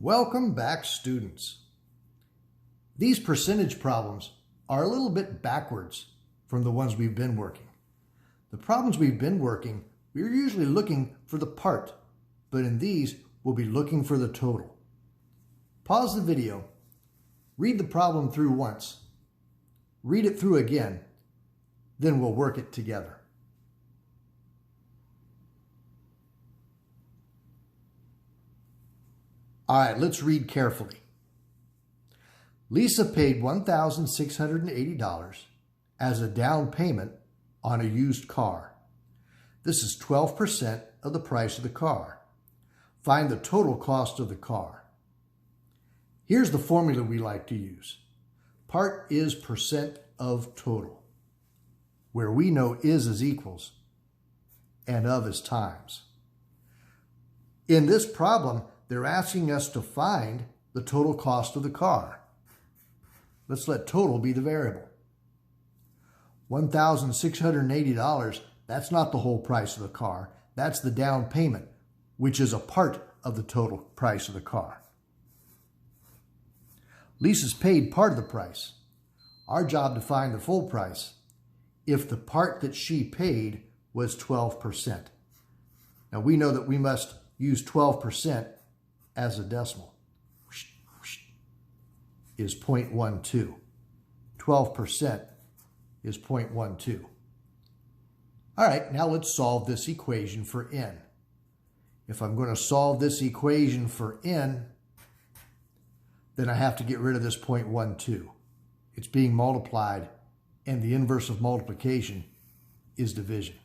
Welcome back, students. These percentage problems are a little bit backwards from the ones we've been working. The problems we've been working, we're usually looking for the part, but in these, we'll be looking for the total. Pause the video, read the problem through once, read it through again, then we'll work it together. All right, let's read carefully. Lisa paid $1,680 as a down payment on a used car. This is 12% of the price of the car. Find the total cost of the car. Here's the formula we like to use. Part is percent of total, where we know is equals and of is times. In this problem, they're asking us to find the total cost of the car. Let's let total be the variable. $1,680, that's not the whole price of the car. That's the down payment, which is a part of the total price of the car. Lisa's paid part of the price. Our job to find the full price if the part that she paid was 12%. Now we know that we must use 12% as a decimal, is 0.12. 12% is 0.12. All right, now let's solve this equation for n. If I'm going to solve this equation for n, then I have to get rid of this 0.12. It's being multiplied, and the inverse of multiplication is division.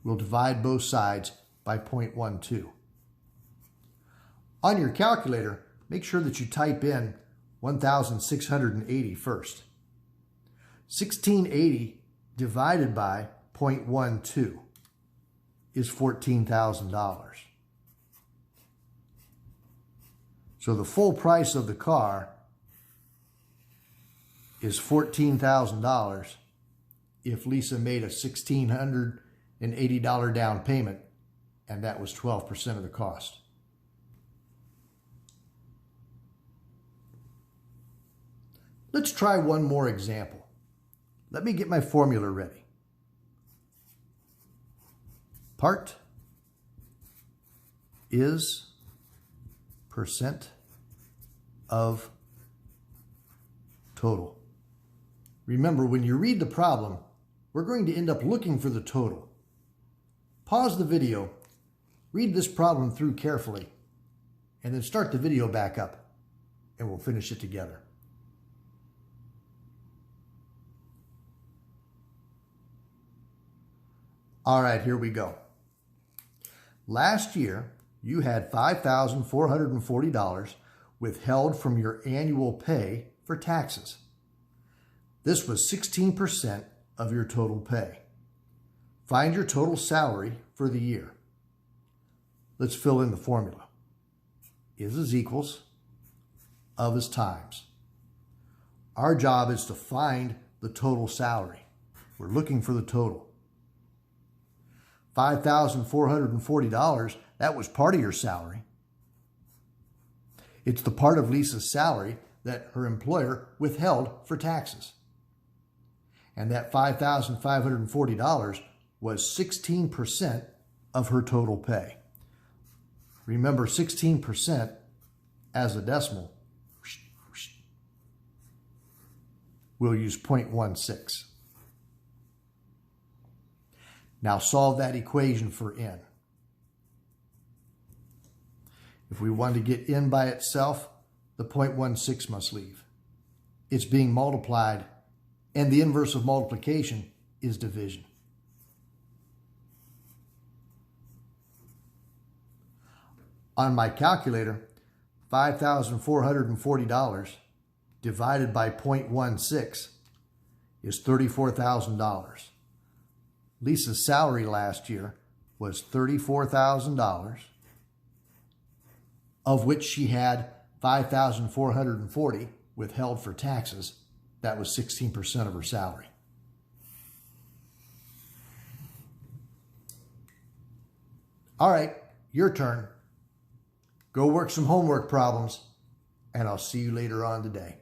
We'll divide both sides by 0.12. On your calculator, make sure that you type in 1,680 first. 1680 divided by 0.12 is $14,000. So the full price of the car is $14,000 if Lisa made a $1,680 down payment, and that was 12% of the cost. Let's try one more example. Let me get my formula ready. Part is percent of total. Remember, when you read the problem, we're going to end up looking for the total. Pause the video, read this problem through carefully, and then start the video back up, and we'll finish it together. All right, here we go. Last year, you had $5,440 withheld from your annual pay for taxes. This was 16% of your total pay. Find your total salary for the year. Let's fill in the formula. Is equals, of is times. Our job is to find the total salary. We're looking for the total. $5,440, that was part of your salary. It's the part of Lisa's salary that her employer withheld for taxes. And that $5,540 was 16% of her total pay. Remember, 16% as a decimal, we'll use 0.16. Now solve that equation for n. If we want to get n by itself, the 0.16 must leave. It's being multiplied, and the inverse of multiplication is division. On my calculator, $5,440 divided by 0.16 is $34,000. Lisa's salary last year was $34,000, of which she had $5,440 withheld for taxes. That was 16% of her salary. All right, your turn. Go work some homework problems, and I'll see you later on today.